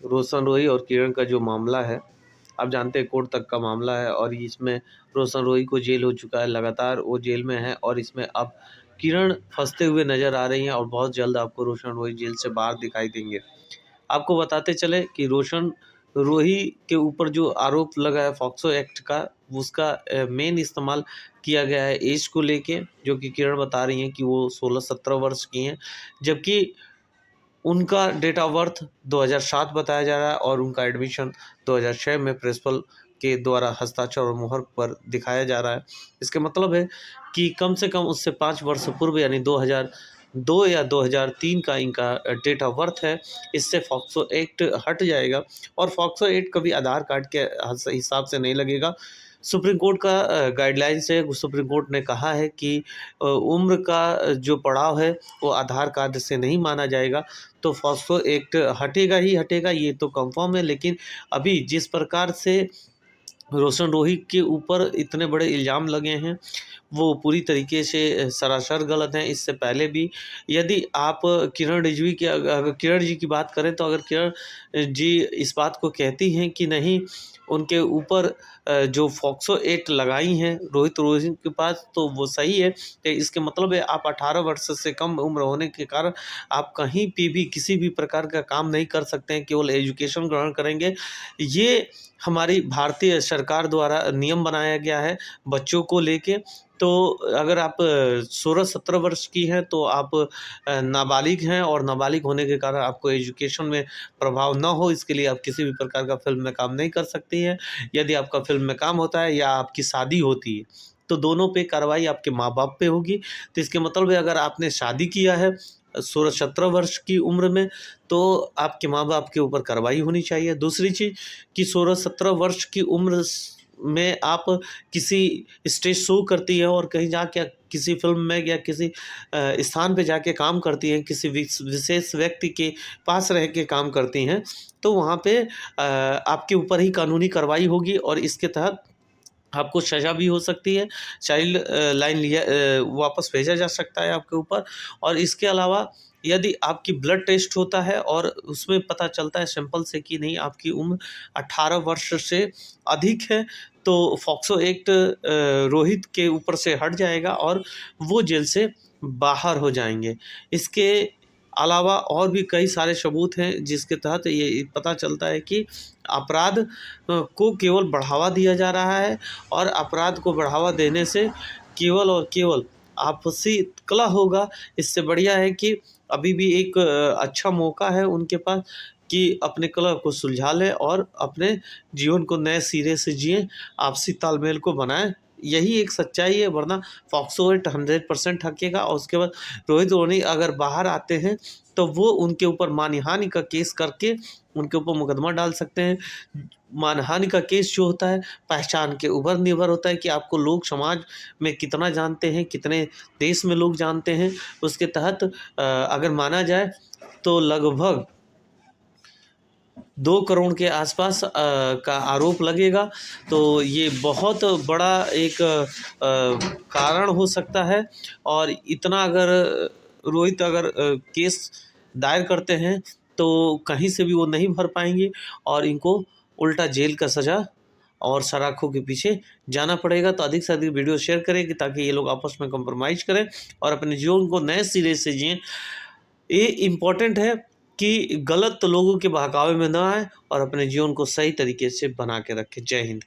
रोशन रोही और किरण का जो मामला है, आप जानते हैं कोर्ट तक का मामला है और इसमें रोशन रोही को जेल हो चुका है, लगातार वो जेल में है और इसमें अब किरण फंसते हुए नज़र आ रही हैं और बहुत जल्द आपको रोशन रोही जेल से बाहर दिखाई देंगे। आपको बताते चले कि रोशन रोही के ऊपर जो आरोप लगा है पॉक्सो एक्ट का, उसका मेन इस्तेमाल किया गया है एज को लेके, जो कि किरण बता रही हैं कि वो 16-17 वर्ष की हैं, जबकि उनका डेट ऑफ बर्थ 2007 बताया जा रहा है और उनका एडमिशन 2006 में प्रिंसिपल के द्वारा हस्ताक्षर और मुहर पर दिखाया जा रहा है। इसका मतलब है कि कम से कम उससे 5 वर्ष पूर्व यानी 2002 या 2003 का इनका डेट ऑफ बर्थ है। इससे पॉक्सो एक्ट हट जाएगा और पॉक्सो एक्ट कभी आधार कार्ड के हिसाब से नहीं लगेगा। सुप्रीम कोर्ट का गाइडलाइंस है, सुप्रीम कोर्ट ने कहा है कि उम्र का जो पड़ाव है वो आधार कार्ड से नहीं माना जाएगा, तो पॉक्सो एक्ट हटेगा ही हटेगा, ये तो कंफर्म है। लेकिन अभी जिस प्रकार से रोशन रोही के ऊपर इतने बड़े इल्ज़ाम लगे हैं, वो पूरी तरीके से सरासर गलत हैं। इससे पहले भी यदि आप किरण रिजवी की अगर किरण जी की बात करें, तो अगर किरण जी इस बात को कहती हैं कि नहीं, उनके ऊपर जो पॉक्सो एक्ट लगाई हैं रोहित रोही के पास, तो वो सही है। तो इसके मतलब है आप 18 वर्ष से कम उम्र होने के कारण आप कहीं पे भी किसी भी प्रकार का काम नहीं कर सकते हैं, केवल एजुकेशन ग्रहण करेंगे। ये हमारी भारतीय सरकार द्वारा नियम बनाया गया है बच्चों को लेके। तो अगर आप 16-17 वर्ष की हैं तो आप नाबालिग हैं और नाबालिग होने के कारण आपको एजुकेशन में प्रभाव ना हो, इसके लिए आप किसी भी प्रकार का फ़िल्म में काम नहीं कर सकती हैं। यदि आपका फ़िल्म में काम होता है या आपकी शादी होती है, तो दोनों पे कार्रवाई आपके माँ-बाप पे होगी। तो इसके मतलब है अगर आपने शादी किया है 16-17 वर्ष की उम्र में, तो आपके माँ-बाप के ऊपर कार्रवाई होनी चाहिए। दूसरी चीज़ कि 16-17 वर्ष की उम्र में आप किसी स्टेज शो करती है और कहीं जाके किसी फ़िल्म में या किसी स्थान पे जाके काम करती हैं, किसी विशेष व्यक्ति के पास रह के काम करती हैं, तो वहाँ पे आपके ऊपर ही कानूनी कार्रवाई होगी और इसके तहत आपको सज़ा भी हो सकती है, चाइल्ड लाइन वापस भेजा जा सकता है आपके ऊपर। और इसके अलावा यदि आपकी ब्लड टेस्ट होता है और उसमें पता चलता है सैंपल से कि नहीं आपकी उम्र 18 वर्ष से अधिक है, तो पॉक्सो एक्ट रोहित के ऊपर से हट जाएगा और वो जेल से बाहर हो जाएंगे। इसके अलावा और भी कई सारे सबूत हैं जिसके तहत ये पता चलता है कि अपराध को केवल बढ़ावा दिया जा रहा है और अपराध को बढ़ावा देने से केवल और केवल आपसी कलह होगा। इससे बढ़िया है कि अभी भी एक अच्छा मौका है उनके पास कि अपने कलह को सुलझा लें और अपने जीवन को नए सिरे से जिएँ, आपसी तालमेल को बनाएँ। यही एक सच्चाई है, वरना पॉक्सो एक्ट 100% हकेगा और उसके बाद रोहित रोनी अगर बाहर आते हैं तो वो उनके ऊपर मानहानि का केस करके उनके ऊपर मुकदमा डाल सकते हैं। मानहानि का केस जो होता है पहचान के ऊपर निर्भर होता है कि आपको लोग समाज में कितना जानते हैं, कितने देश में लोग जानते हैं। उसके तहत अगर माना जाए तो लगभग 2 करोड़ के आसपास का आरोप लगेगा। तो ये बहुत बड़ा एक कारण हो सकता है और इतना अगर रोहित अगर केस दायर करते हैं तो कहीं से भी वो नहीं भर पाएंगे और इनको उल्टा जेल का सज़ा और सलाखों के पीछे जाना पड़ेगा। तो अधिक से अधिक वीडियो शेयर करें कि ताकि ये लोग आपस में कंप्रोमाइज़ करें और अपने जीवन को नए सिरे से जिएँ। ये इम्पोर्टेंट है कि गलत लोगों के बहकावे में ना आए और अपने जीवन को सही तरीके से बना के रखें। जय हिंद।